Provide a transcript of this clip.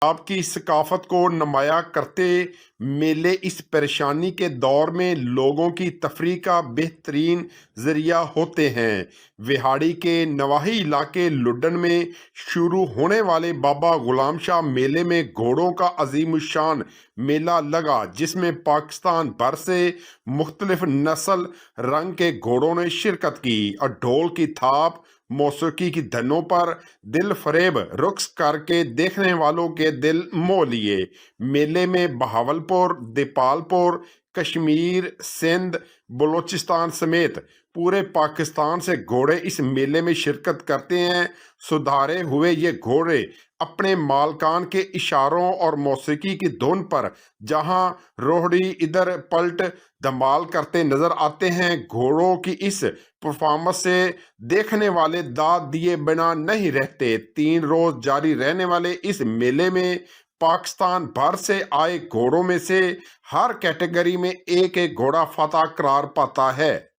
आपकी सकाफ़त को नुमायाँ करते मेले इस परेशानी के दौर में लोगों की तफरीह का बेहतरीन ज़रिया होते हैं। विहाड़ी के नवाही इलाके लुड्डन में शुरू होने वाले बाबा गुलाम शाह मेले में घोड़ों का अजीमुशान मेला लगा, जिसमें पाकिस्तान भर से मुख्तलिफ नस्ल रंग के घोड़ों ने शिरकत की और ढोल की थाप मौसीकी की धनों पर दिल फरेब रुक्स करके देखने वालों के दिल मोह लिए। मेले में बहावलपुर, दीपालपुर, कश्मीर, सिंध, बलूचिस्तान समेत पूरे पाकिस्तान से घोड़े इस मेले में शिरकत करते हैं। सुधारे हुए ये घोड़े अपने मालकान के इशारों और मौसीकी की धुन पर जहां रोहड़ी इधर पलट धमाल करते नजर आते हैं। घोड़ों की इस परफॉर्मेंस से देखने वाले दाद दिए बिना नहीं रहते। 3 रोज जारी रहने वाले इस मेले में पाकिस्तान भर से आए घोड़ों में से हर कैटेगरी में एक एक घोड़ा फतह करार पाता है।